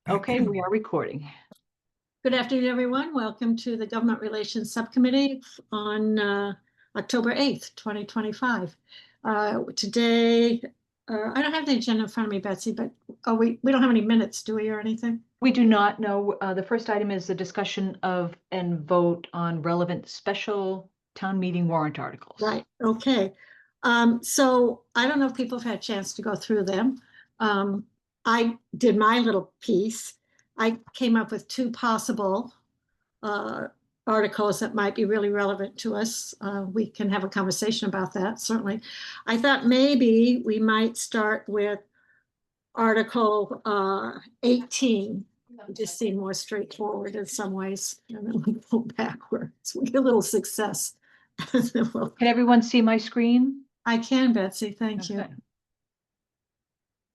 Okay, we are recording. Good afternoon, everyone. Welcome to the Government Relations Subcommittee on October 8th, 2025. Today, I don't have the agenda in front of me, Betsy, but we don't have any minutes, do we, or anything? We do not know. The first item is the discussion of and vote on relevant special town meeting warrant articles. Right, okay. So I don't know if people have had a chance to go through them. I did my little piece. I came up with two possible articles that might be really relevant to us. We can have a conversation about that, certainly. I thought maybe we might start with Article 18. It just seemed more straightforward in some ways, and then we go backwards. We get a little success. Can everyone see my screen? I can, Betsy, thank you. Okay.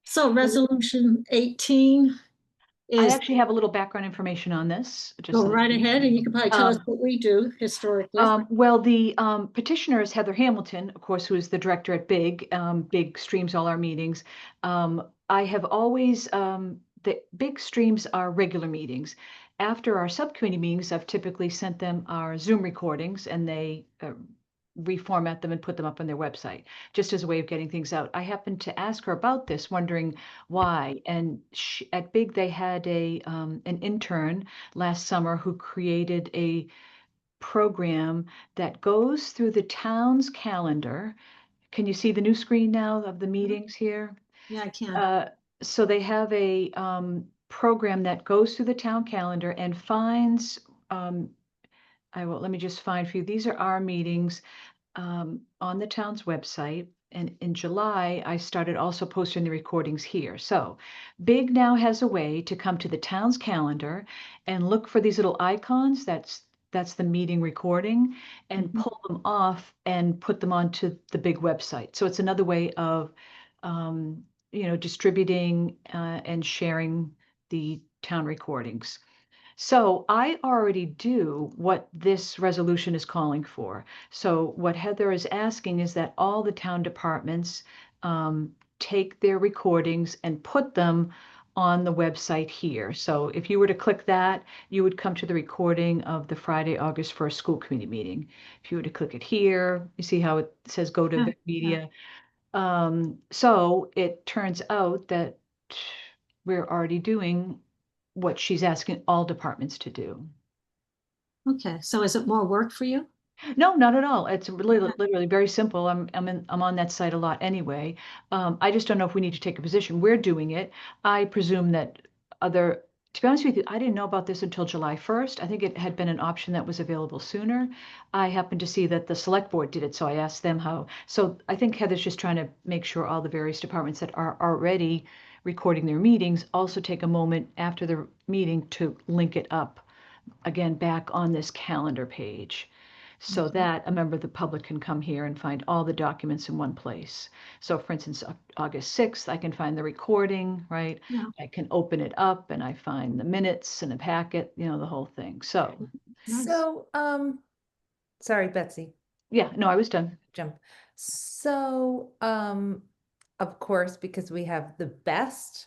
So Resolution 18 I is, actually have a little background information on this. Just go right ahead, and you can probably tell us what we do historically. Well, the petitioner is Heather Hamilton, of course, who is the director at Big streams all our meetings. I have always, the Big streams are regular meetings. After our subcommittee meetings, I've typically sent them our Zoom recordings and they reformat them and put them up on their website, just as a way of getting things out. I happened to ask her about this, wondering why. And at Big, they had an intern last summer who created a program that goes through the town's calendar. Can you see the new screen now of the meetings here? Yeah, I can. So they have a program that goes through the town calendar and finds, let me just find for you. These are our meetings on the town's website. And in July, I started also posting the recordings here. So Big now has a way to come to the town's calendar and look for these little icons. That's the meeting recording, and pull them off and put them onto the Big website. So it's another way of, distributing and sharing the town recordings. So I already do what this resolution is calling for. So what Heather is asking is that all the town departments take their recordings and put them on the website here. So if you were to click that, you would come to the recording of the Friday, August 1st school committee meeting. If you were to click it here, you see how it says go to media. So it turns out that we're already doing what she's asking all departments to do. Okay, so is it more work for you? No, not at all. It's really literally very simple. I'm on that site a lot anyway. I just don't know if we need to take a position. We're doing it. I presume that to be honest with you, I didn't know about this until July 1st. I think it had been an option that was available sooner. I happened to see that the select board did it, so I asked them how. So I think Heather's just trying to make sure all the various departments that are already recording their meetings also take a moment after the meeting to link it up again back on this calendar page, so that a member of the public can come here and find all the documents in one place. So for instance, August 6th, I can find the recording, right? Yeah. I can open it up and I find the minutes and a packet, the whole thing. So, Nice. So, sorry, Betsy, yeah, no, I was done. jump. So, of course, because we have the best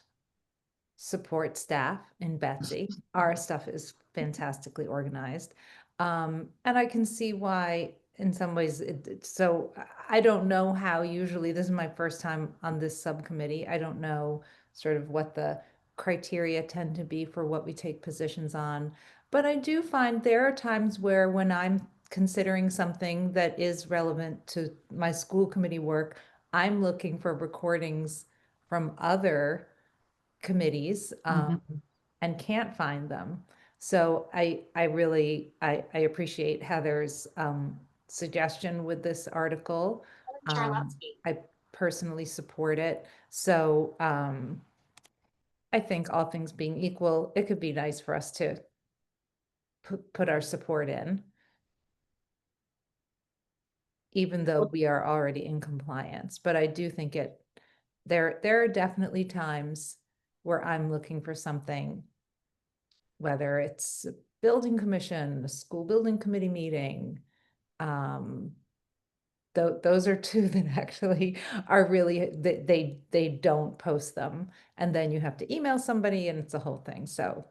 support staff in Betsy, our stuff is fantastically organized. And I can see why in some ways so I don't know how, usually this is my first time on this subcommittee. I don't know sort of what the criteria tend to be for what we take positions on. But I do find there are times where when I'm considering something that is relevant to my school committee work, I'm looking for recordings from other committees and can't find them. So I appreciate Heather's suggestion with this article. I personally support it. So I think all things being equal, it could be nice for us to put our support in, even though we are already in compliance. But I do think there are definitely times where I'm looking for something, whether it's a building commission, a school building committee meeting, Those are two that actually are really, they don't post them. And then you have to email somebody and it's a whole thing. So,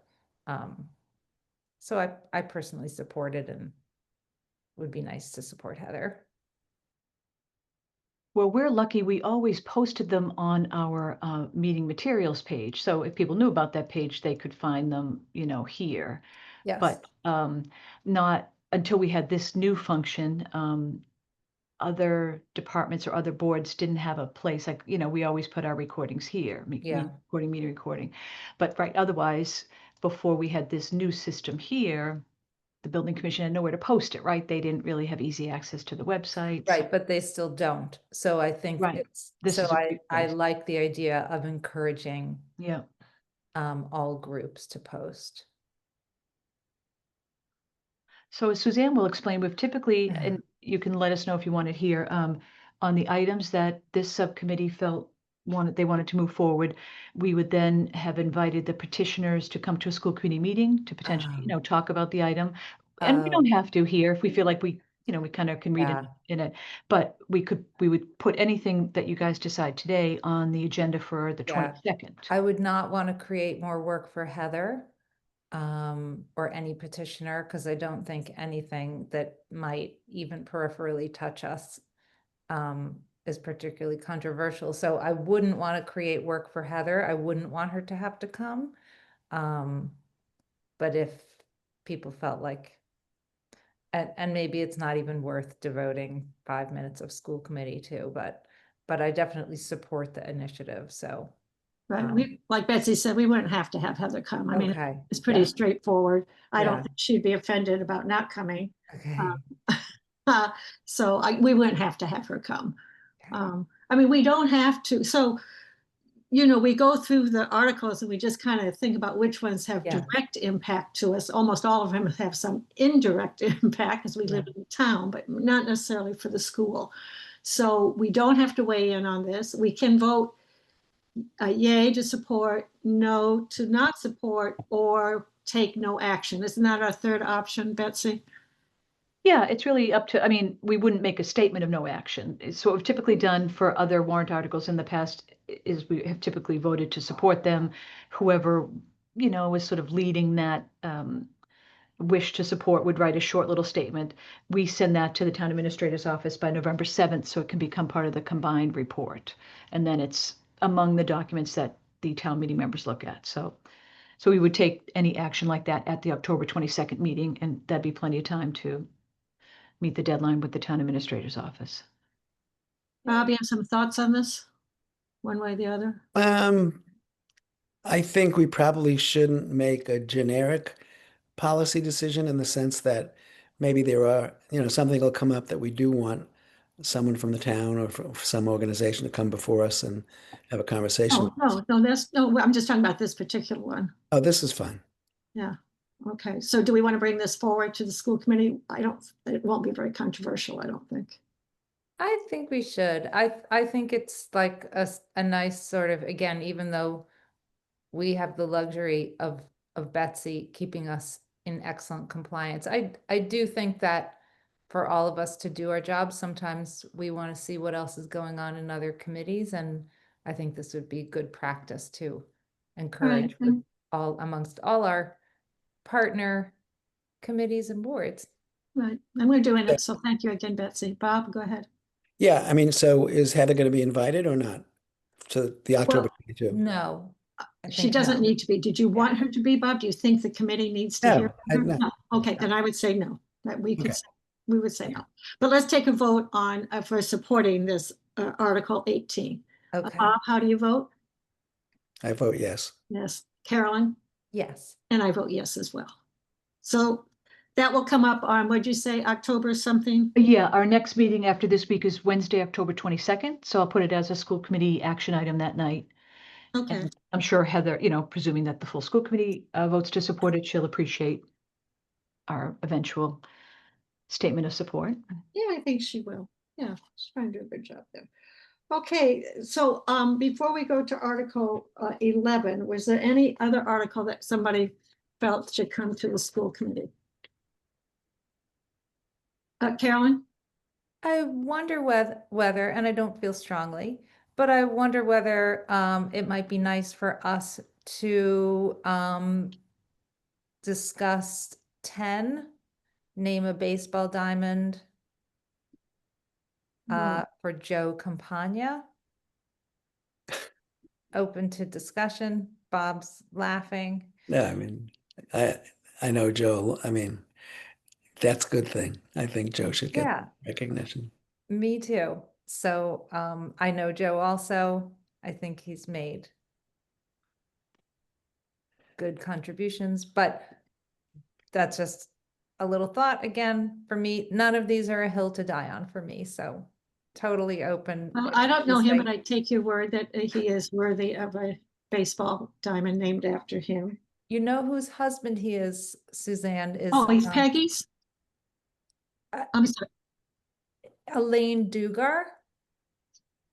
so I personally support it and would be nice to support Heather. Well, we're lucky, we always posted them on our meeting materials page. So if people knew about that page, they could find them, here. Yes. But not until we had this new function. Other departments or other boards didn't have a place, like, we always put our recordings here, Yeah. recording, meeting recording. But right, otherwise, before we had this new system here, the building commission had nowhere to post it, right? They didn't really have easy access to the website. Right, but they still don't. So I think Right. it's, This so is a great I place. like the idea of encouraging Yeah. all groups to post. So as Suzanne will explain, we've typically, and you can let us know if you want it here, on the items that this subcommittee felt they wanted to move forward, we would then have invited the petitioners to come to a school committee meeting to potentially, talk about the item. And we don't have to here if we feel like we kind of can read it in it, but we would put anything that you guys decide today on the agenda for the 22nd. I would not want to create more work for Heather or any petitioner, because I don't think anything that might even peripherally touch us is particularly controversial. So I wouldn't want to create work for Heather. I wouldn't want her to have to come. But if people felt like, and maybe it's not even worth devoting 5 minutes of school committee to, but I definitely support the initiative. So Right, like Betsy said, we wouldn't have to have Heather come. I mean, okay, it's pretty straightforward. I don't Yeah. think she'd be offended about not coming. okay. So we wouldn't have to have her come. Okay. I mean, we don't have to. So, we go through the articles and we just kind of think about which ones have Yeah. direct impact to us. Almost all of them have some indirect impact because we live in the town, but not necessarily for the school. So we don't have to weigh in on this. We can vote yay to support, no to not support, or take no action. Isn't that our third option, Betsy? Yeah, it's really up to, I mean, we wouldn't make a statement of no action. So what we've typically done for other warrant articles in the past is we have typically voted to support them. Whoever, is sort of leading that wish to support would write a short little statement. We send that to the town administrator's office by November 7th, so it can become part of the combined report. And then it's among the documents that the town meeting members look at. So we would take any action like that at the October 22nd meeting, and that'd be plenty of time to meet the deadline with the town administrator's office. Bob, you have some thoughts on this, one way or the other? I think we probably shouldn't make a generic policy decision in the sense that maybe there are, something will come up that we do want someone from the town or from some organization to come before us and have a conversation. No, I'm just talking about this particular one. Oh, this is fun. Yeah. Okay. So do we want to bring this forward to the school committee? It won't be very controversial, I don't think. I think we should. I think it's like a nice sort of, again, even though we have the luxury of Betsy keeping us in excellent compliance, I do think that for all of us to do our jobs, sometimes we want to see what else is going on in other committees, and I think this would be good practice to encourage with amongst all our partner committees and boards. Right. And we're doing it. So thank you again, Betsy. Bob, go ahead. Yeah, I mean, so is Heather going to be invited or not to the October 22? No. She doesn't need to be. Did you want her to be, Bob? Do you think the committee needs to hear her? No. Okay, then I would say no. That we would say no. But let's take a vote on for supporting this Article 18. Okay. Bob, how do you vote? I vote yes. Yes. Carolyn? Yes. And I vote yes as well. So that will come up on, what'd you say, October something? Yeah, our next meeting after this week is Wednesday, October 22nd. So I'll put it as a school committee action item that night. Okay. And I'm sure Heather, presuming that the full school committee votes to support it, she'll appreciate our eventual statement of support. Yeah, I think she will. Yeah, she's trying to do a good job there. Okay, so before we go to Article 11, was there any other article that somebody felt should come to the school committee? Carolyn? I wonder whether, and I don't feel strongly, but I wonder whether it might be nice for us to discuss 10, name a baseball diamond for Joe Campagna. Open to discussion. Bob's laughing. No, I mean, I know Joe. I mean, that's a good thing. I think Joe should get Yeah, recognition. me too. So I know Joe also. I think he's made good contributions, but that's just a little thought again for me. None of these are a hill to die on for me, so totally open. Well, I don't know Just him, like- but I take your word that he is worthy of a baseball diamond named after him. You know whose husband he is, Suzanne, is Oh, he's Peggy's? uh, I'm sorry. Elaine Dugar.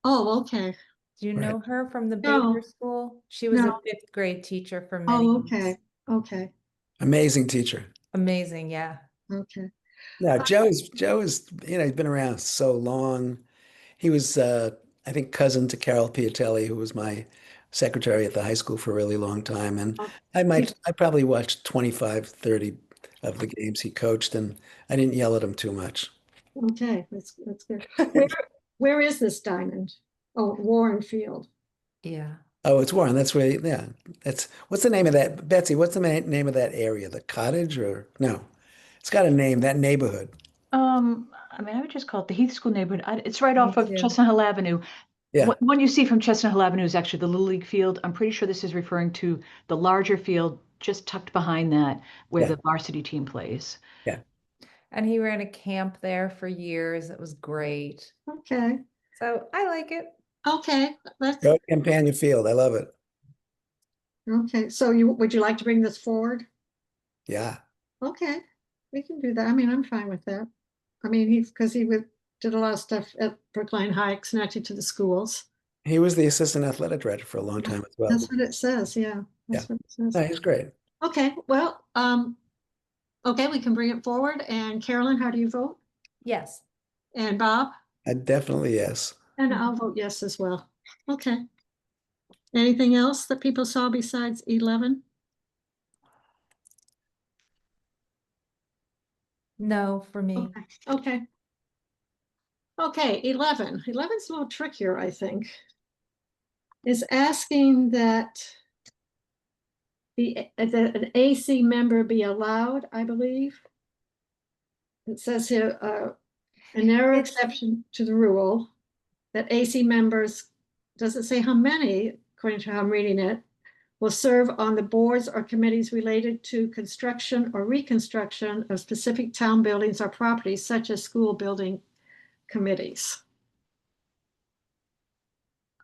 Oh, okay. Do you Right. know her from the No. Baker School? She was a No. 5th grade teacher for many Oh, years. okay. Okay. Amazing teacher. Amazing, yeah. Okay. Now, Joe is, he's been around so long. He was, I think, cousin to Carol Piatelli, who was my secretary at the high school for a really long time. And Oh, I probably watched 25, 30 of the games he coached, and I didn't yell at him too much. Okay, that's good. Where is this diamond? Oh, Warren Field. Yeah. Oh, it's Warren. That's where, yeah. What's the name of that? Betsy, what's the name of that area? The cottage or no? It's got a name, that neighborhood. I mean, I would just call it the Heath School neighborhood. It's right Me off of too. Chestnut Hill Avenue. Yeah. One you see from Chestnut Hill Avenue is actually the Little League field. I'm pretty sure this is referring to the larger field just tucked behind that where Yeah. the varsity team plays. Yeah. And he ran a camp there for years. It was great. Okay. So I like it. Okay. Let's, Go Campania Field. I love it. okay. So would you like to bring this forward? Yeah. Okay, we can do that. I mean, I'm fine with that. I mean, because did a lot of stuff at Brookline High connected to the schools. He was the assistant athletic director for a long time as well. That's what it says, yeah. That's what it says. No, he's great. Okay, well, okay, we can bring it forward. And Carolyn, how do you vote? Yes. And Bob? I definitely, yes. And I'll vote yes as well. Okay. Anything else that people saw besides 11? No, for me. Okay, okay. Okay, 11. 11's a little trickier, I think. Is asking that an AC member be allowed, I believe. It says here, a narrow It's- exception to the rule that AC members, doesn't say how many, according to how I'm reading it, will serve on the boards or committees related to construction or reconstruction of specific town buildings or properties, such as school building committees.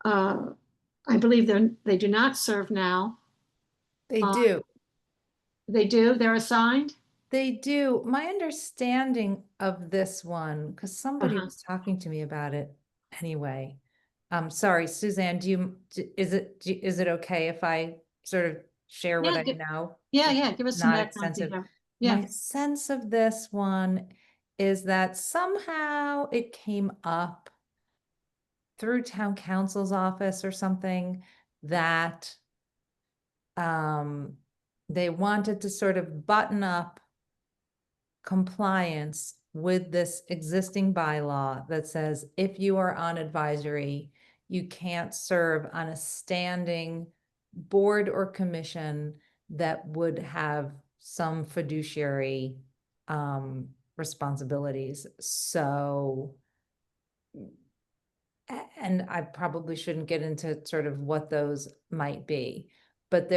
I believe they do not serve now. They do. They do, they're assigned? They do. My understanding of this one, because somebody Uh-huh. was talking to me about it anyway. Sorry, Suzanne, is it okay if I sort of share what Yeah, I know? Yeah, give us some Not background. extensive. Yeah, My sense of this one is that somehow it came up through town council's office or something that they wanted to sort of button up compliance with this existing bylaw that says if you are on advisory, you can't serve on a standing board or commission that would have some fiduciary responsibilities. So, and I probably shouldn't get into sort of what those might be, but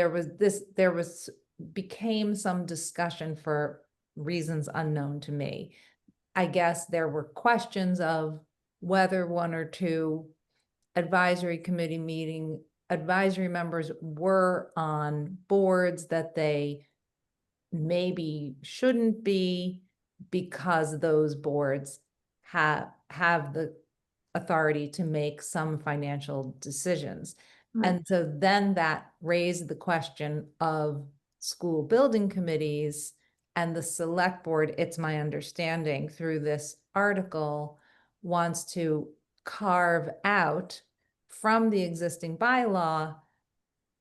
became some discussion for reasons unknown to me. I guess there were questions of whether one or two advisory members were on boards that they maybe shouldn't be because those boards have the authority to make some financial decisions. Right. And so then that raised the question of school building committees and the select board. It's my understanding through this article wants to carve out from the existing bylaw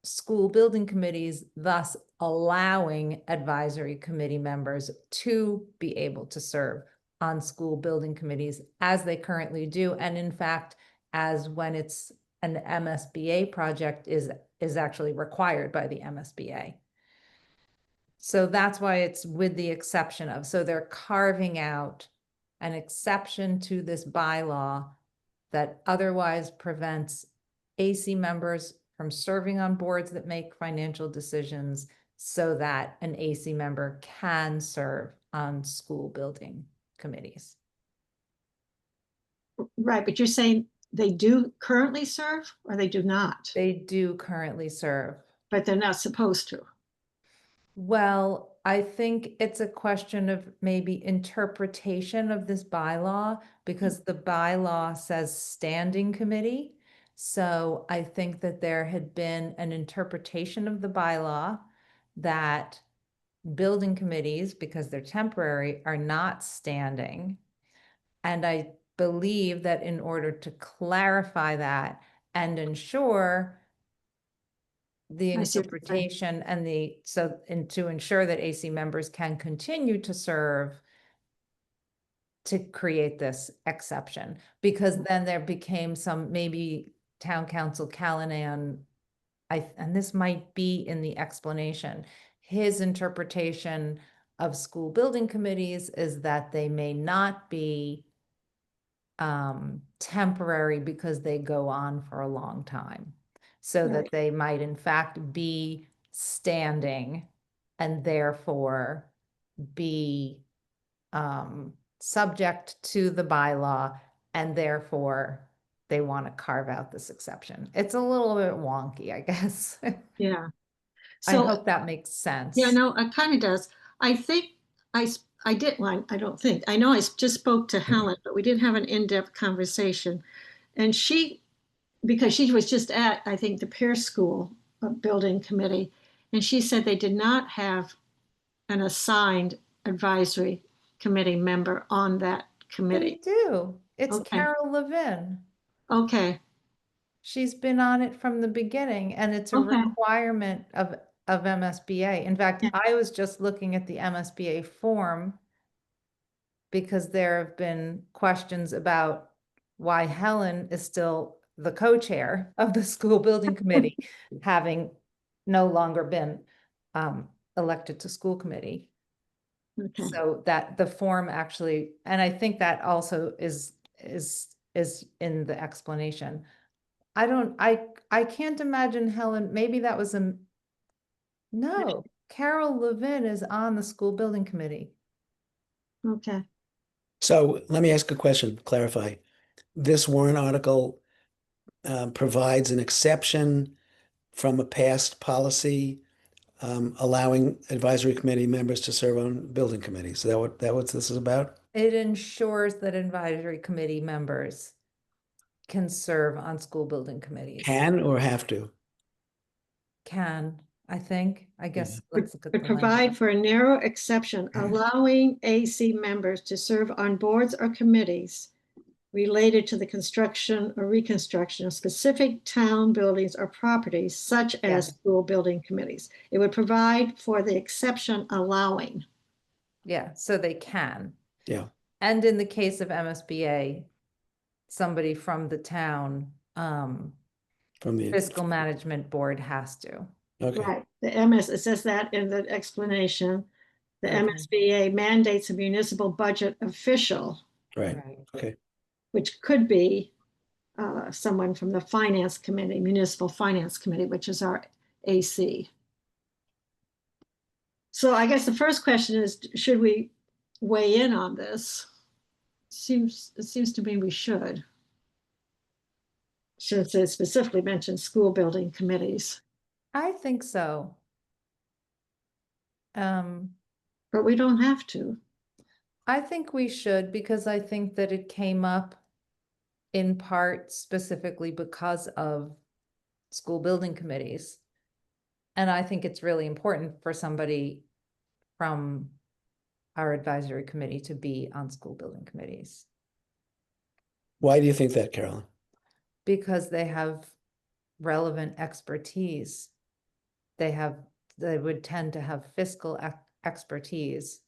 school building committees, thus allowing advisory committee members to be able to serve on school building committees as they currently do. And in fact, as when it's an MSBA project is actually required by the MSBA. So that's why it's with the exception of, so they're carving out an exception to this bylaw that otherwise prevents AC members from serving on boards that make financial decisions so that an AC member can serve on school building committees. Right, but you're saying they do currently serve or they do not, They do currently serve. but they're not supposed to. Well, I think it's a question of maybe interpretation of this bylaw because the bylaw says standing committee. So I think that there had been an interpretation of the bylaw that building committees, because they're temporary, are not standing. And I believe that in order to clarify that and ensure the I see what you're saying. interpretation and and to ensure that AC members can continue to serve, to create this exception, because then there became some, maybe town council Callanan, and this might be in the explanation, his interpretation of school building committees is that they may not be temporary because they go on for a long time. So that Right. they might in fact be standing and therefore be subject to the bylaw, and therefore they want to carve out this exception. It's a little bit wonky, I guess. Yeah. I So, hope that makes sense. yeah, no, it kind of does. I think I did one, I don't think. I know I just spoke to Helen, but we did have an in-depth conversation. And because she was just at, I think, the Pierce School Building Committee, and she said they did not have an assigned advisory committee member on that They committee. do. It's Okay. Carol Levin. Okay, She's been on it from the beginning, and it's a Okay. requirement of MSBA. In fact, Yeah. I was just looking at the MSBA form because there have been questions about why Helen is still the co-chair of the school building committee, having no longer been elected to school committee. okay. So that the form actually, and I think that also is in the explanation. I can't imagine Helen, maybe that was no, Carol Levin is on the school building committee. Okay. So let me ask a question, clarify. This warrant article provides an exception from a past policy allowing advisory committee members to serve on building committees. Is that what this is about? It ensures that advisory committee members can serve on school building committees. Can or have to? Can, I think, I guess, let's look at Would the provide language. for a narrow exception, allowing AC members to serve on boards or committees related to the construction or reconstruction of specific town buildings or properties, such as Yeah. school building committees. It would provide for the exception allowing. Yeah, so they can. Yeah. And in the case of MSBA, somebody from the town From the fiscal management board has to. okay. Right. It says that in the explanation. The Okay. MSBA mandates a municipal budget official, Right. Right. Okay. which could be someone from the finance committee, municipal finance committee, which is our AC. So I guess the first question is, should we weigh in on this? It seems to me we should. Since it specifically mentions school building committees, I think so. but we don't have to. I think we should, because I think that it came up in part specifically because of school building committees. And I think it's really important for somebody from our advisory committee to be on school building committees. Why do you think that, Carolyn? because they have relevant expertise. They would tend to have fiscal expertise.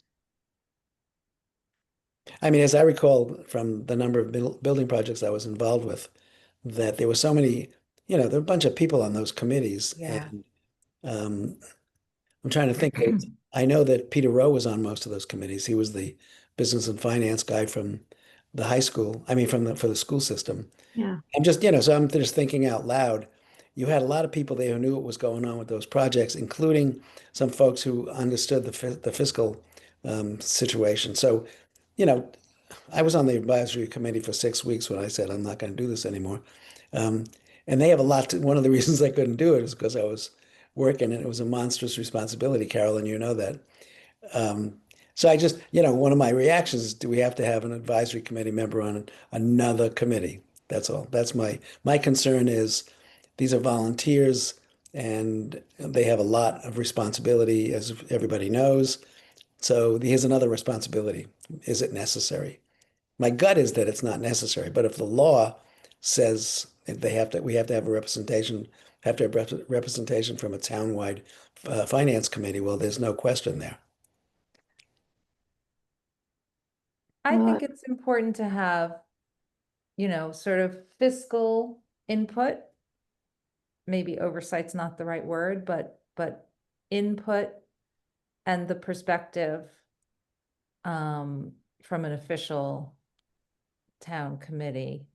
I mean, as I recall from the number of building projects I was involved with, that there were so many, there were a bunch of people on those committees. Yeah. And I'm trying to think. I know that Peter Rowe was on most of those committees. He was the business and finance guy from the high school, I mean, for the school system. Yeah. I'm just, so I'm just thinking out loud. You had a lot of people there who knew what was going on with those projects, including some folks who understood the fiscal situation. So, you know, I was on the advisory committee for 6 weeks when I said I'm not going to do this anymore. Um, and they have a lot to, one of the reasons I couldn't do it is because I was working and it was a monstrous responsibility, Carolyn, you know that. Um, so I just, one of my reactions is, do we have to have an advisory committee member on another committee? That's all. That's my concern is these are volunteers and they have a lot of responsibility, as everybody knows. So here's another responsibility. Is it necessary? My gut is that it's not necessary, but if the law says we have to have a representation, representation from a townwide finance committee, well, there's no question there. I Well, think it's important to have, sort of fiscal input. Maybe oversight's not the right word, but input and the perspective from an official town committee.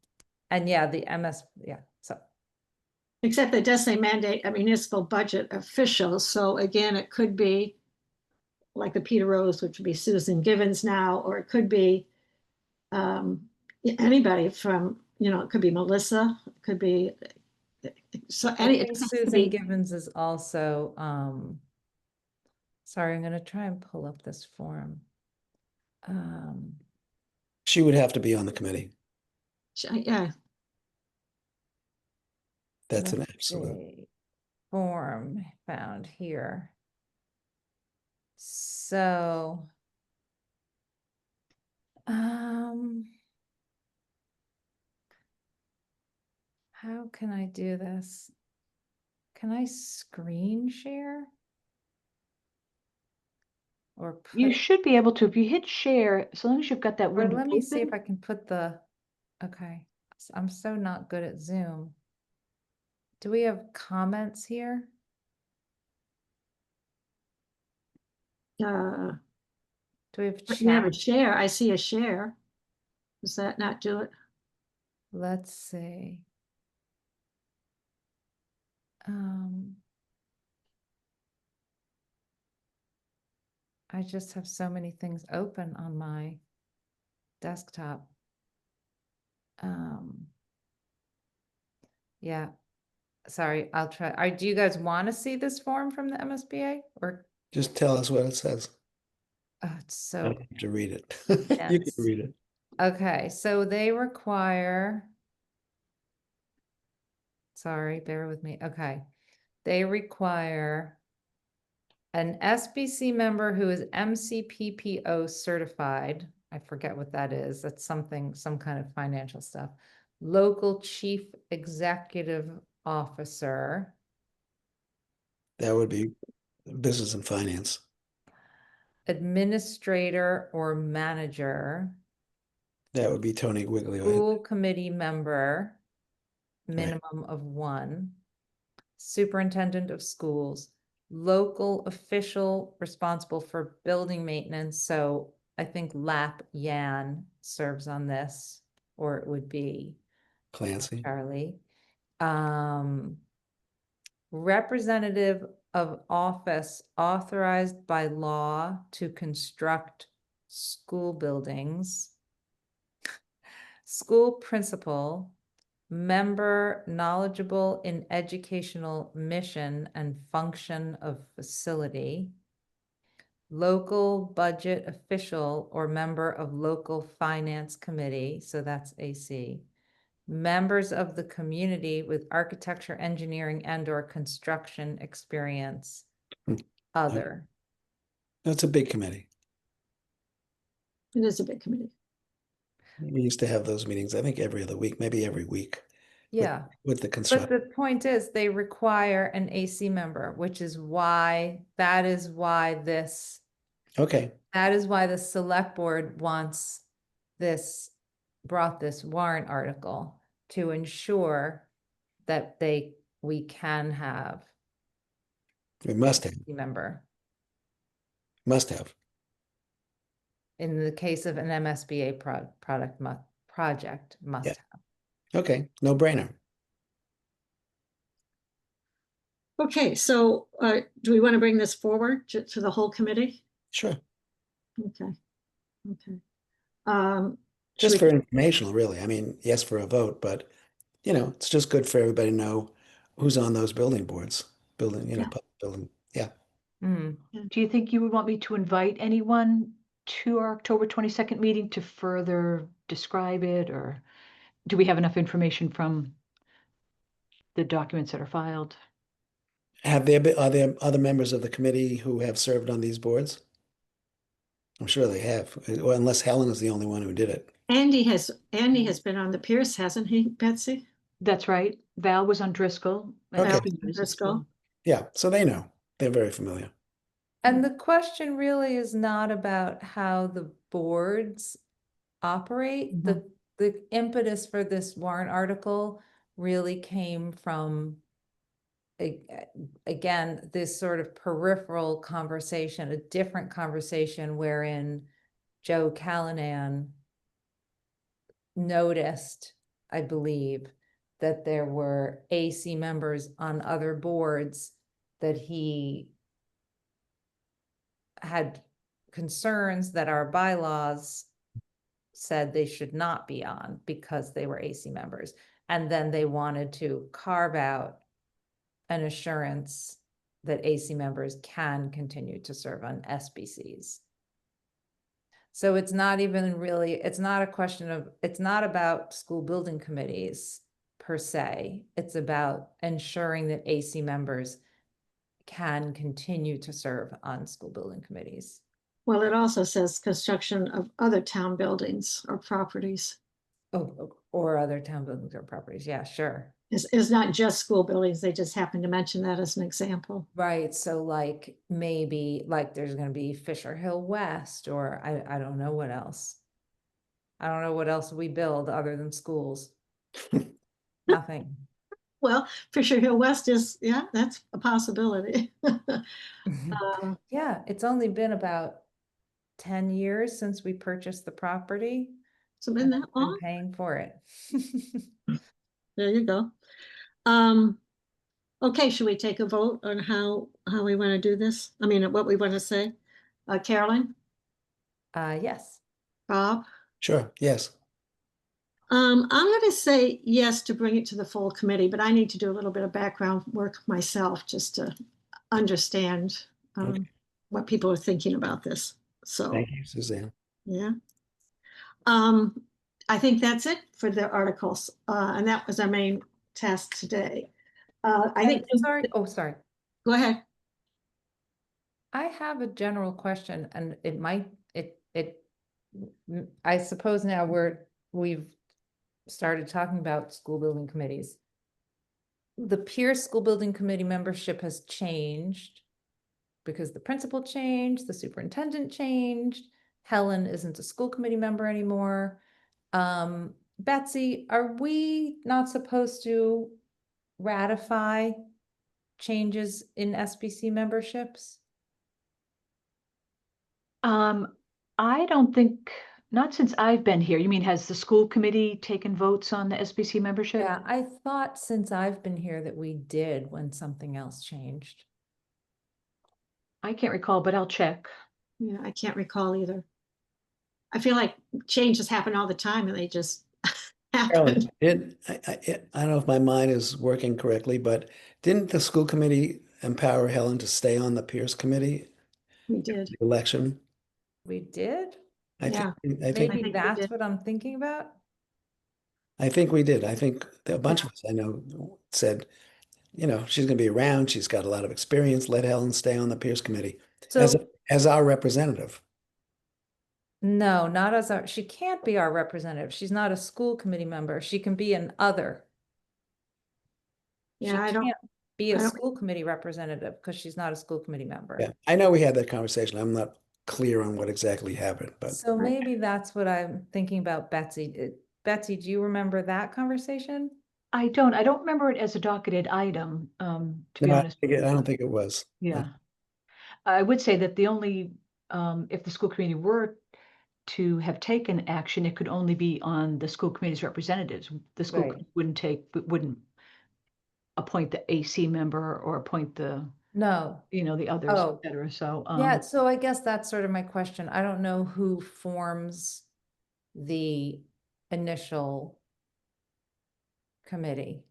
And yeah, the MS, yeah, so. except it does say mandate a municipal budget official. So again, it could be like the Peter Rose, which would be Susan Givens now, or it could be anybody from, it could be Melissa, it could be, so I any, think Susan Givens is also, sorry, I'm gonna try and pull up this form. She would have to be on the committee. yeah, That's an let's absolute. see. Form found here. So, how can I do this? Can I screen share? Or You put, should be able to, if you hit share, so long as you've got that or window let me see if open. I can put the, okay. I'm so not good at Zoom. Do we have comments here? uh, Do we have you have a chat? share. I see a share. Does that not do it? Let's see. I just have so many things open on my desktop. Yeah, sorry, I'll try. Do you guys want to see this form from the MSBA or? Just tell us what it says. It's I so, don't have to read it. You can yes. read it. Okay, so they require, sorry, bear with me. Okay. They require an SBC member who is MCPPO certified. I forget what that is. That's something, some kind of financial stuff. Local chief executive officer. That would be business and finance. Administrator or manager. That would be Tony Wiggly. School committee member, Right. minimum of 1. Superintendent of schools, local official responsible for building maintenance. So I think Lap Yan serves on this, or it would be Clancy. Charlie. Representative of office authorized by law to construct school buildings. School principal, member knowledgeable in educational mission and function of facility. Local budget official or member of local finance committee, so that's AC. Members of the community with architecture, engineering, and/or construction experience. Other. That's a big committee. It is a big committee. We used to have those meetings, I think every other week, maybe every week Yeah. with the But construction. the point is, they require an AC member, which is why, that is why Okay, the select board wants this, brought this warrant article to ensure that we can have we must have, a member. must have. In the case of an MSBA project, must Yeah. have. Okay, no brainer. Okay, so do we want to bring this forward to the whole committee? Sure. Okay, okay. Should Just we, for informational, really. I mean, yes, for a vote, but it's just good for everybody to know who's on those building boards, Yeah. public building. Yeah. Mm. Do you think you would want me to invite anyone to our October 22nd meeting to further describe it, or do we have enough information from the documents that are filed? Are there other members of the committee who have served on these boards? I'm sure they have, well, unless Helen is the only one who did it. Andy has been on the Pierce, hasn't he, Betsy? That's right. Val was on Driscoll. and Okay. Val Andy was at Driscoll. school. Yeah, so they know. They're very familiar. And the question really is not about how the boards operate. The impetus for this warrant article really came from, again, this sort of peripheral conversation, a different conversation wherein Joe Callanan noticed, I believe, that there were AC members on other boards that he had concerns that our bylaws said they should not be on because they were AC members. And then they wanted to carve out an assurance that AC members can continue to serve on SBCs. So it's not even really, it's not a question of, it's not about school building committees per se. It's about ensuring that AC members can continue to serve on school building committees. Well, it also says construction of other town buildings or properties. Oh, or other town buildings or properties. Yeah, sure. It's not just school buildings. They just happen to mention that as an example. Right. So like maybe like there's going to be Fisher Hill West, or I don't know what else. I don't know what else we build other than schools. Nothing. Well, Fisher Hill West is, yeah, that's a possibility. Yeah, it's only been about 10 years since we purchased the property. So been that Been long? paying for it. There you go. Okay, should we take a vote on how we want to do this? I mean, what we want to say? Carolyn, Yes. Bob? Sure, yes. I'm going to say yes to bring it to the full committee, but I need to do a little bit of background work myself just to understand Okay. what people are thinking about this. So, Thank you, Suzanne. yeah. I think that's it for the articles, and that was our main task today. I think. Sorry. Oh, sorry. Go ahead. I have a general question, and I suppose now we've started talking about school building committees. The Pierce School Building Committee membership has changed because the principal changed, the superintendent changed, Helen isn't a school committee member anymore. Betsy, are we not supposed to ratify changes in SBC memberships? I don't think, not since I've been here. You mean, has the school committee taken votes on the SBC membership? Yeah, I thought since I've been here that we did when something else changed. I can't recall, but I'll check. Yeah, I can't recall either. I feel like changes happen all the time and they just happen. I don't know if my mind is working correctly, but didn't the school committee empower Helen to stay on the Pierce committee We did. election? We did? Yeah. I think Maybe we that's did. what I'm thinking about. we did. I think a bunch of us I know said, she's going to be around. She's got a lot of experience. Let Helen stay on the Pierce committee as So as our representative. No, not as our, she can't be our representative. She's not a school committee member. She can be an other. She Yeah, I don't, can't be a I don't- school committee representative because she's not a school committee member. Yeah, I know we had that conversation. I'm not clear on what exactly happened, but So Right. maybe that's what I'm thinking about Betsy. Betsy, do you remember that conversation? I don't remember it as a docketed item, to be no, honest. with I you. don't think it was. Yeah. I would say that the only, if the school committee were to have taken action, it could only be on the school committee's representatives. The school Right. committee wouldn't appoint the AC member or appoint the, No. the others, Oh. et cetera. So, Yeah, so I guess that's sort of my question. I don't know who forms the initial committee.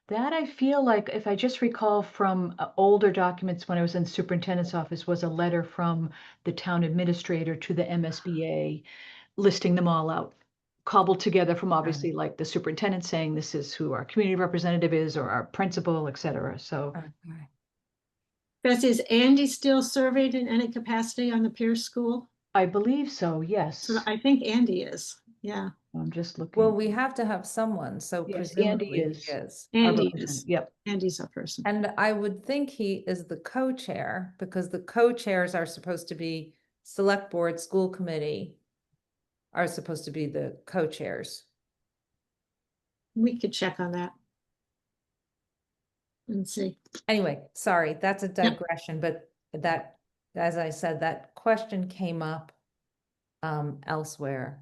that I feel like, if I just recall from older documents when I was in the superintendent's office, was a letter from the town administrator to the MSBA listing them all out, cobbled together from obviously like the superintendent saying this is who our community representative is or our principal, et cetera. So Okay. Betsy, is Andy still surveyed in any capacity on the Pierce School? I believe so, yes. So I think Andy is, yeah. I'm just Well, looking. we have to have someone, so Yes, Andy presumably he is. is. Our Andy representative. is, Yep. Andy's a person. And I would think he is the co-chair because the co-chairs are supposed to be select board, school committee are supposed to be the co-chairs. We could check on that. And see. Anyway, sorry, that's a digression, but that, as I said, that question came up elsewhere.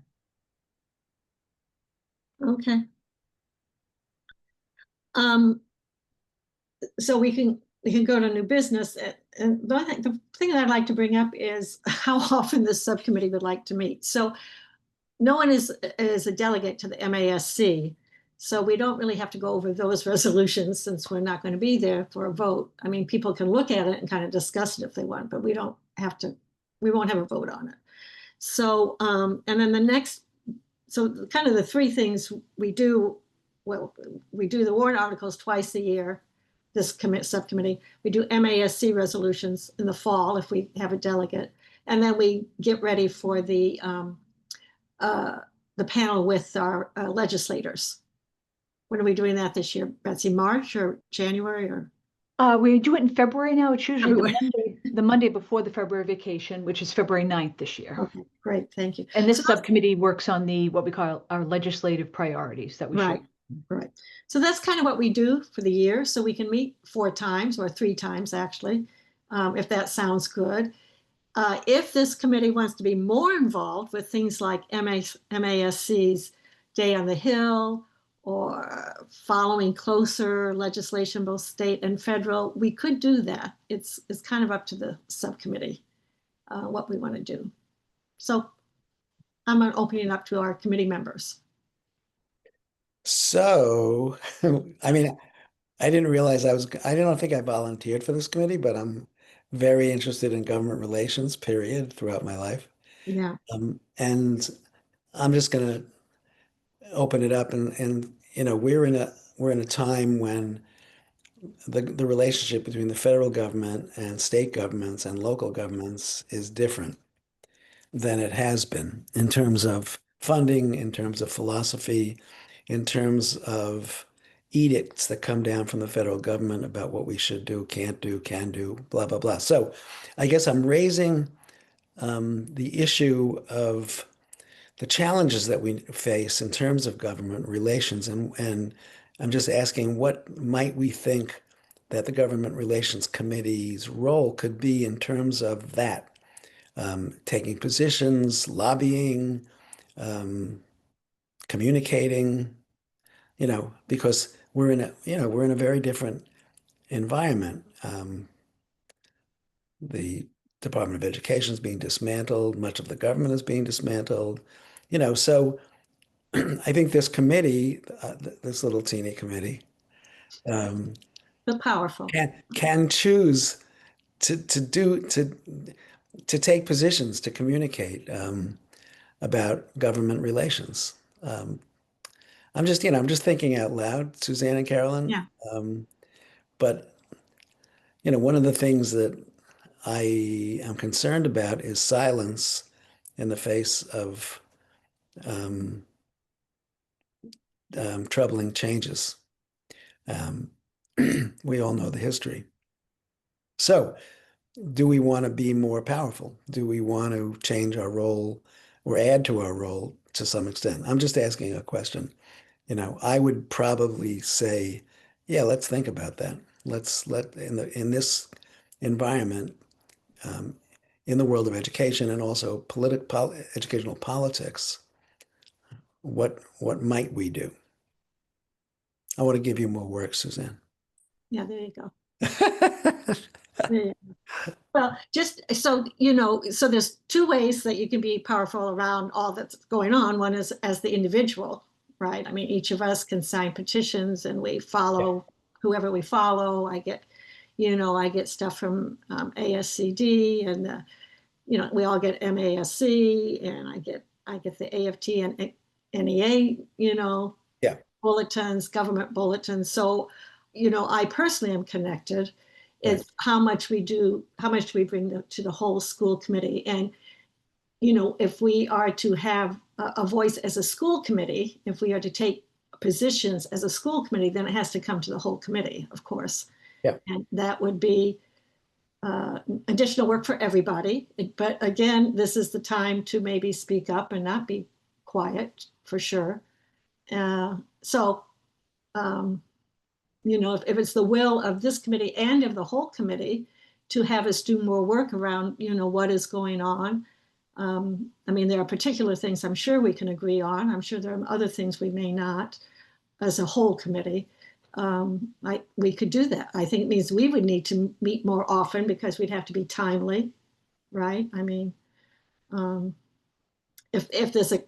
Okay. So we can go to new business. And the thing that I'd like to bring up is how often this subcommittee would like to meet. So no one is a delegate to the MASC. So we don't really have to go over those resolutions since we're not going to be there for a vote. I mean, people can look at it and kind of discuss it if they want, but we won't have a vote on it. So, and then so kind of the three things we do, well, we do the warrant articles twice a year, this subcommittee. We do MASC resolutions in the fall if we have a delegate. And then we get ready for the panel with our legislators. When are we doing that this year, Betsy? March or January or? We do it in February now. It's usually February. the Monday before the February vacation, which is February 9th this year. Okay, great, thank you. And this So subcommittee works on what we call our legislative priorities that we show. right, right. So that's kind of what we do for the year. So we can meet 4 times or 3 times actually, if that sounds good. If this committee wants to be more involved with things like MASC's Day on the Hill or following closer legislation, both state and federal, we could do that. It's kind of up to the subcommittee what we want to do. So I'm going to open it up to our committee members. So, I mean, I didn't realize I don't think I volunteered for this committee, but I'm very interested in government relations, period, throughout my life. Yeah, And I'm just going to open it up and we're in a time when the relationship between the federal government and state governments and local governments is different than it has been in terms of funding, in terms of philosophy, in terms of edicts that come down from the federal government about what we should do, can't do, can do, blah, blah, blah. So I guess I'm raising the issue of the challenges that we face in terms of government relations. And I'm just asking, what might we think that the Government Relations Committee's role could be in terms of that? Taking positions, lobbying, communicating, because we're in a very different environment. The Department of Education is being dismantled, much of the government is being dismantled, so I think this committee, this little teeny committee, the powerful. can choose to take positions to communicate about government relations. I'm just thinking out loud, Suzanne and Carolyn. Yeah. But one of the things that I am concerned about is silence in the face of um, troubling changes. Um, we all know the history. So, do we want to be more powerful? Do we want to change our role or add to our role to some extent? I'm just asking a question. I would probably say, yeah, let's think about that. Let's let in this environment, um, in the world of education and also educational politics, what might we do? I want to give you more work, Suzanne. Yeah, there you go. There you go. Well, just so so there's two ways that you can be powerful around all that's going on. One is as the individual, right? I mean, each of us can sign petitions and we follow whoever we follow. I get stuff from ASCD and we all get MASC, and I get the AFT and NEA, Yeah, bulletins, government bulletins. So, I personally am connected. right. It's how much do we bring to the whole school committee? And, if we are to have a voice as a school committee, if we are to take positions as a school committee, then it has to come to the whole committee, of course. Yeah. And that would be additional work for everybody. But again, this is the time to maybe speak up and not be quiet, for sure. So, if it's the will of this committee and of the whole committee to have us do more work around, what is going on. I mean, there are particular things I'm sure we can agree on. I'm sure there are other things we may not as a whole committee. We could do that. I think it means we would need to meet more often because we'd have to be timely, right? I mean, if there's a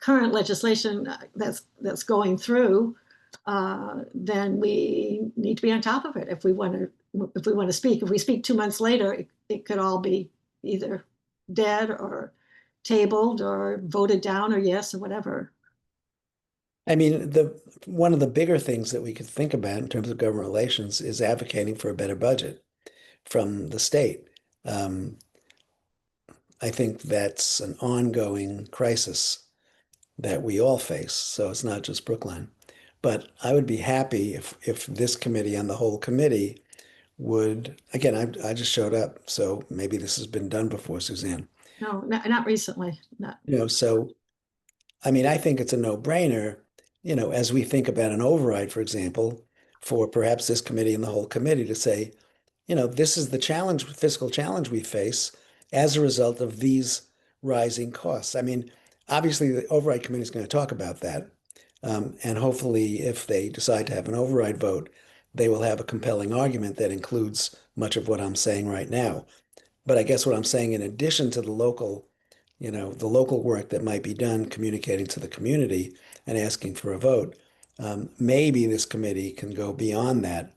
current legislation that's going through, then we need to be on top of it if we want to speak. If we speak 2 months later, it could all be either dead or tabled or voted down or yes or whatever. I mean, one of the bigger things that we could think about in terms of government relations is advocating for a better budget from the state. Um, I think that's an ongoing crisis that we all face. So it's not just Brookline. But I would be happy if this committee and the whole committee would, again, I just showed up, so maybe this has been done before, Suzanne. No, not recently. Not. So I mean, I think it's a no-brainer, as we think about an override, for example, for perhaps this committee and the whole committee to say, this is the challenge, fiscal challenge we face as a result of these rising costs. I mean, obviously, the override committee is going to talk about that. And hopefully, if they decide to have an override vote, they will have a compelling argument that includes much of what I'm saying right now. But I guess what I'm saying, in addition to the local work that might be done communicating to the community and asking for a vote, maybe this committee can go beyond that,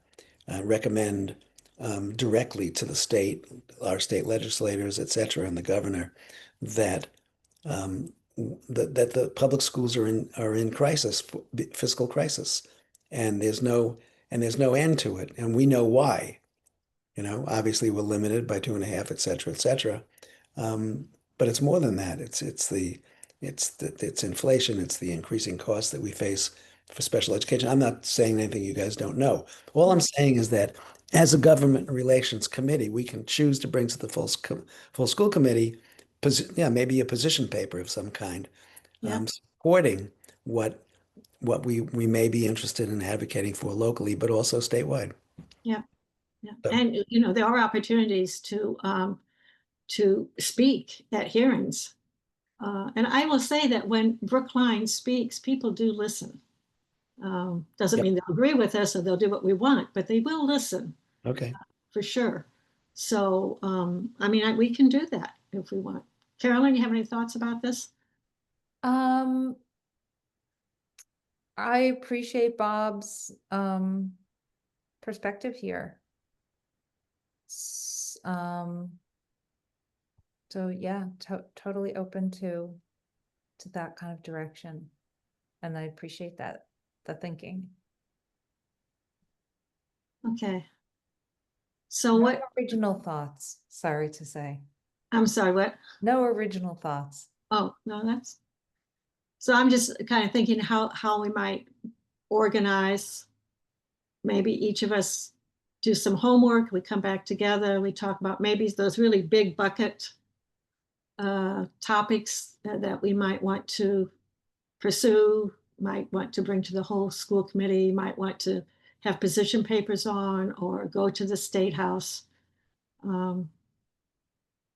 recommend directly to the state, our state legislators, et cetera, and the governor that that the public schools are in crisis, fiscal crisis, and there's no end to it, and we know why. Obviously we're limited by 2.5, et cetera, et cetera. But it's more than that. It's inflation. It's the increasing costs that we face for special education. I'm not saying anything you guys don't know. All I'm saying is that as a government relations committee, we can choose to bring to the full school committee, maybe a position paper of some kind, Yeah. supporting what we may be interested in advocating for locally, but also statewide. Yeah. Yeah. So, And there are opportunities to speak at hearings. And I will say that when Brookline speaks, people do listen. Doesn't yep. mean they'll agree with us or they'll do what we want, but they will listen Okay. for sure. So, I mean, we can do that if we want. Carolyn, you have any thoughts about this? I appreciate Bob's perspective here. So yeah, totally open to that kind of direction. And I appreciate the thinking. Okay. So No what, original thoughts, sorry to say. I'm sorry, what? No original thoughts. Oh, no, so I'm just kind of thinking how we might organize. Maybe each of us do some homework, we come back together, we talk about maybe those really big bucket topics that we might want to pursue, might want to bring to the whole school committee, might want to have position papers on or go to the State House.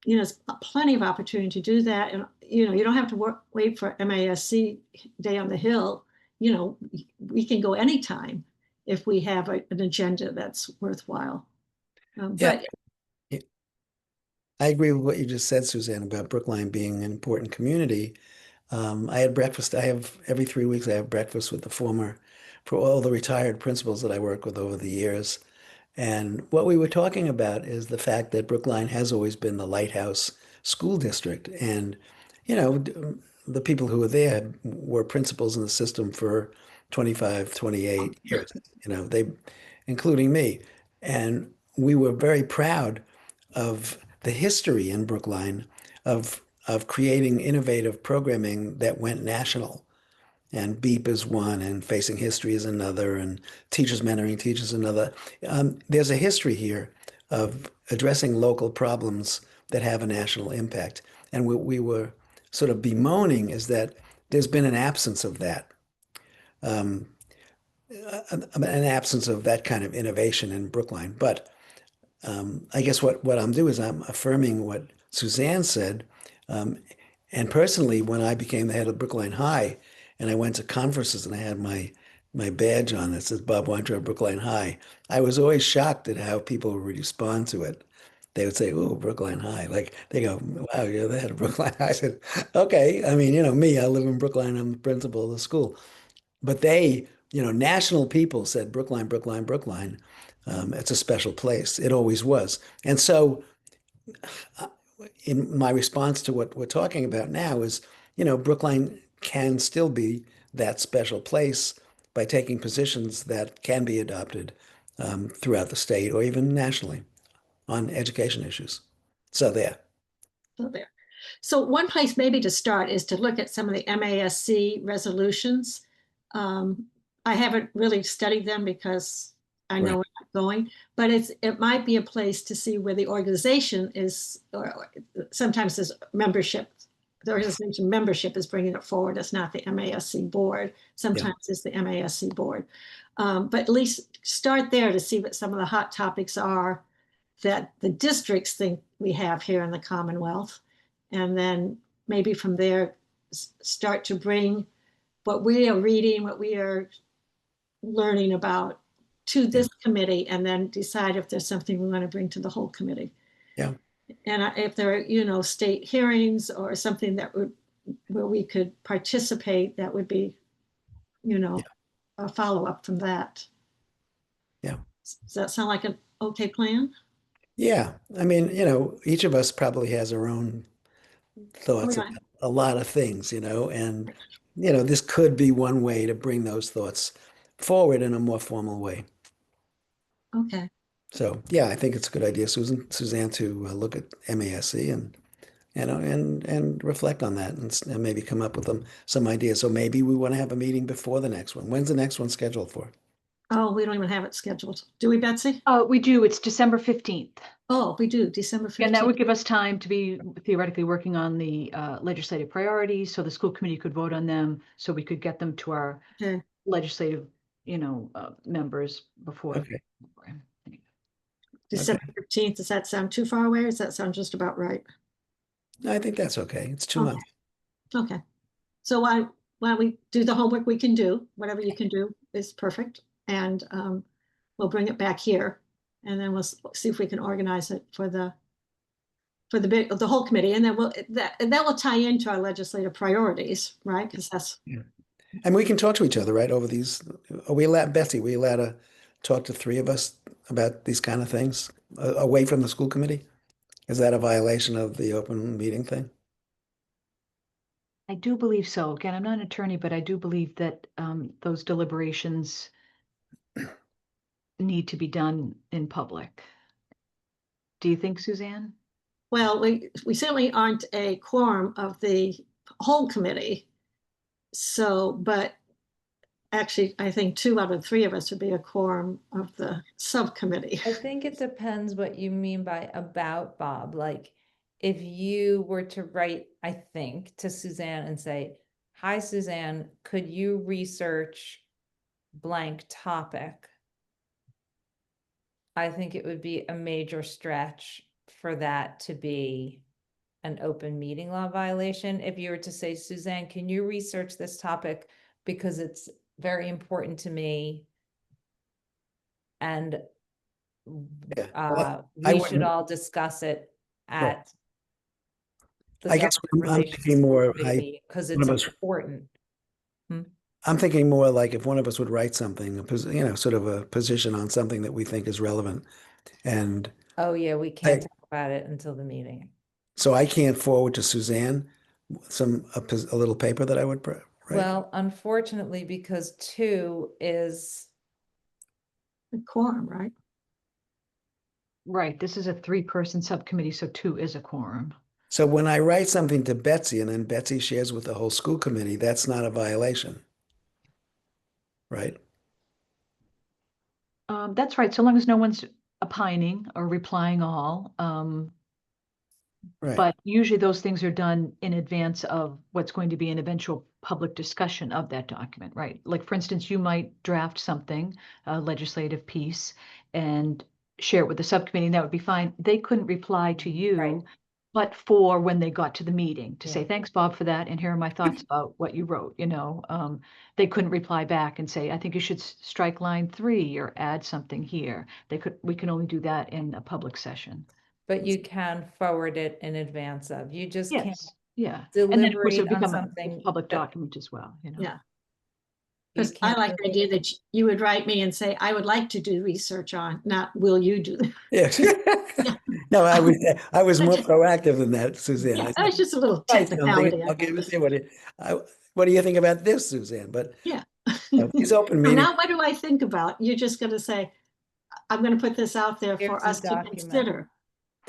There's plenty of opportunity to do that. And, you don't have to wait for MASC Day on the Hill. We can go anytime if we have an agenda that's worthwhile. Yeah. But I agree with what you just said, Suzanne, about Brookline being an important community. I had breakfast. Every 3 weeks, I have breakfast with for all the retired principals that I work with over the years. And what we were talking about is the fact that Brookline has always been the lighthouse school district. And, the people who were there were principals in the system for 25, 28 years, including me. And we were very proud of the history in Brookline of creating innovative programming that went national. And BEEP is one, and Facing History is another, and Teachers Mentoring Teachers another. There's a history here of addressing local problems that have a national impact. And what we were sort of bemoaning is that there's been an absence of that, an absence of that kind of innovation in Brookline. But I guess what I'm doing is I'm affirming what Suzanne said. And personally, when I became the head of Brookline High, and I went to conferences and I had my badge on that says Bob Weintraub of Brookline High, I was always shocked at how people would respond to it. They would say, "Oh, Brookline High." Like they go, "Wow, you're the head of Brookline High." I said, "Okay." I mean, me, I live in Brookline. I'm the principal of the school. But they, national people said Brookline, Brookline, Brookline. It's a special place. It always was. And so, in my response to what we're talking about now is, Brookline can still be that special place by taking positions that can be adopted throughout the state or even nationally on education issues. So there. so there. So one place maybe to start is to look at some of the MASC resolutions. I haven't really studied them because I know Right. we're not going, but it might be a place to see where the organization is, or sometimes there's membership. The organization membership is bringing it forward. It's not the MASC board. Sometimes it's the MASC board. But at least start there to see what some of the hot topics are that the districts think we have here in the Commonwealth. And then maybe from there, start to bring what we are reading, what we are learning about to this committee, and then decide if there's something we want to bring to the whole committee. Yeah. And if there are, state hearings or something where we could participate, that would be, a follow-up from that. Yeah. Does that sound like an okay plan? Yeah. I mean, each of us probably has our own thoughts Okay. about a lot of things, and this could be one way to bring those thoughts forward in a more formal way. Okay. So yeah, I think it's a good idea, Suzanne, to look at MASC and reflect on that and maybe come up with some ideas. So maybe we want to have a meeting before the next one. When's the next one scheduled for? Oh, we don't even have it scheduled. Do we, Betsy? We do. It's December 15th. Oh, we do, December And that would 15th. give us time to be theoretically working on the legislative priorities, so the school committee could vote on them, so we could get them to our Okay. legislative, members before. Okay. December 15th, does that sound too far away, or does that sound just about right? I think that's okay. It's 2 months. Okay. So why don't we do the homework we can do, whatever you can do is perfect. And we'll bring it back here, and then we'll see if we can organize it for the whole committee. And then that will tie into our legislative priorities, right? Because that's, And we can talk to each other, right, over these. Are we allowed, Betsy, we allowed to talk to three of us about these kind of things away from the school committee? Is that a violation of the open meeting thing? I do believe so. Again, I'm not an attorney, but I do believe that those deliberations need to be done in public. Do you think, Suzanne? Well, we certainly aren't a quorum of the whole committee. So, but actually, I think 2 out of 3 of us would be a quorum of the subcommittee. I think it depends what you mean by about, Bob. Like, if you were to write, I think, to Suzanne and say, hi, Suzanne, could you research blank topic? I think it would be a major stretch for that to be an open meeting law violation. If you were to say, Suzanne, can you research this topic because it's very important to me? And Yeah. Well, I we should wouldn't- all discuss it at the I guess I'm thinking more, because one it's of us- important. I'm thinking more like if one of us would write something, sort of a position on something that we think is relevant. And Oh, yeah, we can't talk about it until the meeting. so I can't forward to Suzanne a little paper that I would write. Well, unfortunately, because 2 is, A quorum, right? Right, this is a 3-person subcommittee, so 2 is a quorum. So when I write something to Betsy and then Betsy shares with the whole school committee, that's not a violation. Right? That's right, so long as no one's opining or replying all. Right. But usually those things are done in advance of what's going to be an eventual public discussion of that document, right? Like, for instance, you might draft something, a legislative piece, and share it with the subcommittee, and that would be fine. They couldn't reply to Right. you, but for when they got to the meeting to say, Yeah. thanks, Bob, for that, and here are my thoughts about what you wrote, they couldn't reply back and say, I think you should strike line 3 or add something here. We can only do that in a public session. but you can forward it in advance of, you just can't Yes, yeah. And then, of course, it'll deliberate on become a something public that document as well, you Yeah. Because I can't like the idea that you would write me and say, I would like to do research on, not will you do that? Yeah. No, I was more proactive than that, Suzanne. Yeah, I that was just a little write something, technicality. I'll give it to you. What do you think about this, Suzanne? But Yeah. these open So meetings, now what do I think about? You're just gonna say, I'm gonna put this out there Here's for the us to document. consider.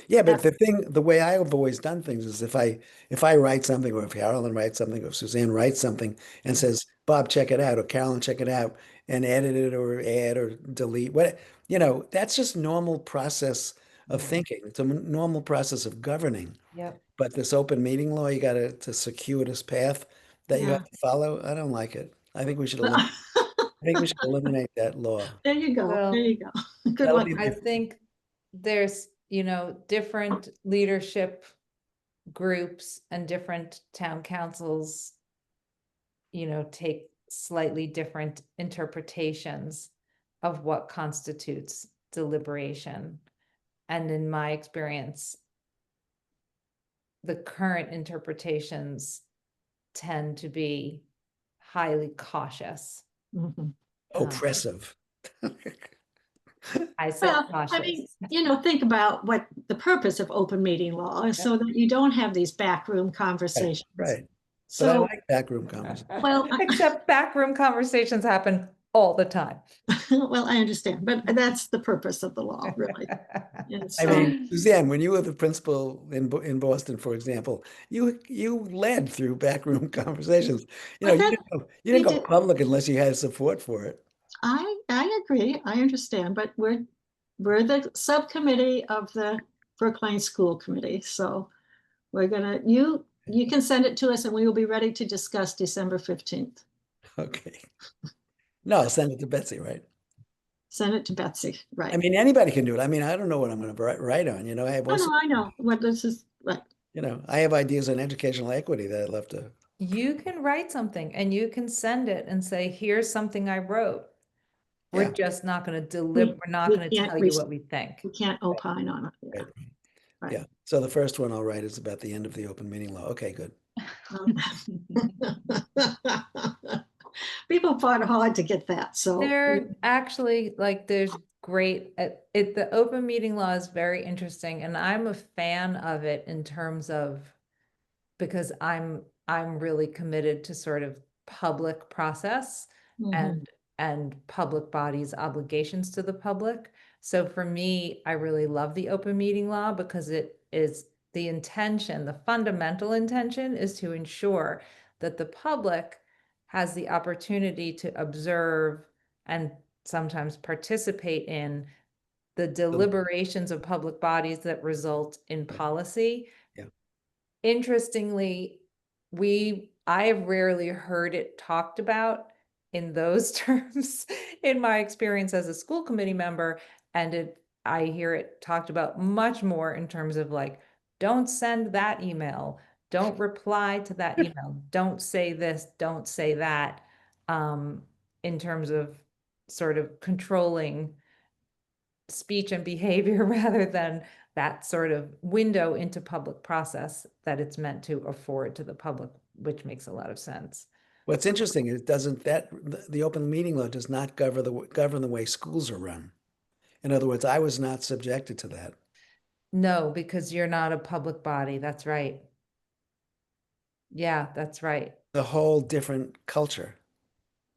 yeah, but the way I've always done things is if I write something, or if Carolyn writes something, or if Suzanne writes something and says, Bob, check it out, or Carolyn, check it out, and edit it or add or delete, that's just normal process of Yeah. thinking. It's a normal process of governing. Yep. But this open meeting law, you got to circuitous path that you Yeah. have to follow. I don't like it. I think we should There eliminate that law. you go, Well, there you go. Good That'll luck. be I think there's, different leadership groups and different town councils, take slightly different interpretations of what constitutes deliberation. And in my experience, the current interpretations tend to be highly cautious. Mhm. Oppressive. I said Well, I cautious. mean, think about what the purpose of open meeting law is, so that you don't have these backroom conversations. Right. But I So, like backroom conversations. well, Except backroom conversations happen all the time. well, I understand, but that's the purpose of the law, really. And I so, mean, Suzanne, when you were the principal in Boston, for example, you led through backroom conversations. But You didn't we go did- public unless you had support for it. I agree, I understand, but we're the subcommittee of the Brookline School Committee, so we're gonna, you can send it to us and we will be ready to discuss December 15th. Okay. No, I'll send it to Betsy, right? Send it to Betsy, I right? mean, anybody can do it. I mean, I don't know what I'm going to write on. I know, what this is, right. I have ideas on educational equity that I'd love to. You can write something and you can send it and say, here's something I wrote. We're Yeah. just not going to deliver, we're not we going to can't tell you what we think. We can't opine on it. Yeah. Right. Right. Yeah. So the first one I'll write is about the end of the open meeting law. Okay, good. People fought hard to get that, so. They're actually there's great the open meeting law is very interesting, and I'm a fan of it in terms of, because I'm really committed to sort of public process Mhm. and public bodies' obligations to the public. So for me, I really love the open meeting law because it is the intention, the fundamental intention is to ensure that the public has the opportunity to observe and sometimes participate in the deliberations of public bodies that result in policy. Yeah. Interestingly, I have rarely heard it talked about in those terms in my experience as a school committee member. And I hear it talked about much more in terms of like, don't send that email, don't reply to that email, don't say this, don't say that, in terms of sort of controlling speech and behavior rather than that sort of window into public process that it's meant to afford to the public, which makes a lot of sense. What's interesting is the open meeting law does not govern the way schools are run. In other words, I was not subjected to that. No, because you're not a public body. That's right. Yeah, that's right. The whole different culture,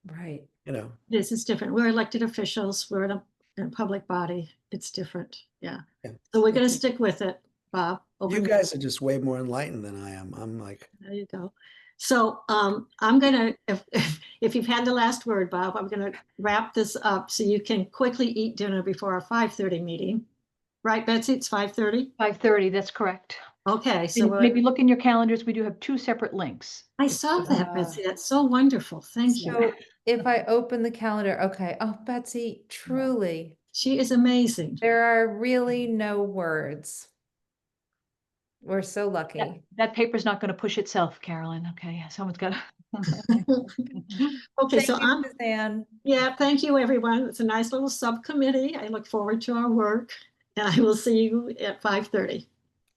Right. you know. This is different. We're elected officials. We're in a public body. It's different. Yeah. Yeah. So we're going to stick with it, Bob. You guys are just way more enlightened than I am. I'm like, There you go. So I'm gonna, if you've had the last word, Bob, I'm gonna wrap this up so you can quickly eat dinner before our 5:30 meeting. Right, Betsy? It's 5:30? 5:30, that's correct. Okay, so And maybe look in your calendars. We do have 2 separate links. I saw that, Betsy. That's so wonderful. Thank you. So if I open the calendar, okay. Oh, Betsy, truly, She is amazing. there are really no words. We're so lucky. That paper's not going to push itself, Carolyn. Okay, someone's got to. Okay, Thank so you, Suzanne. yeah, thank you, everyone. It's a nice little subcommittee. I look forward to our work, and I will see you at 5:30.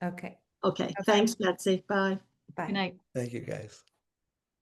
Okay, Okay, Okay. thanks, Betsy. Bye. bye. Good night. thank you guys.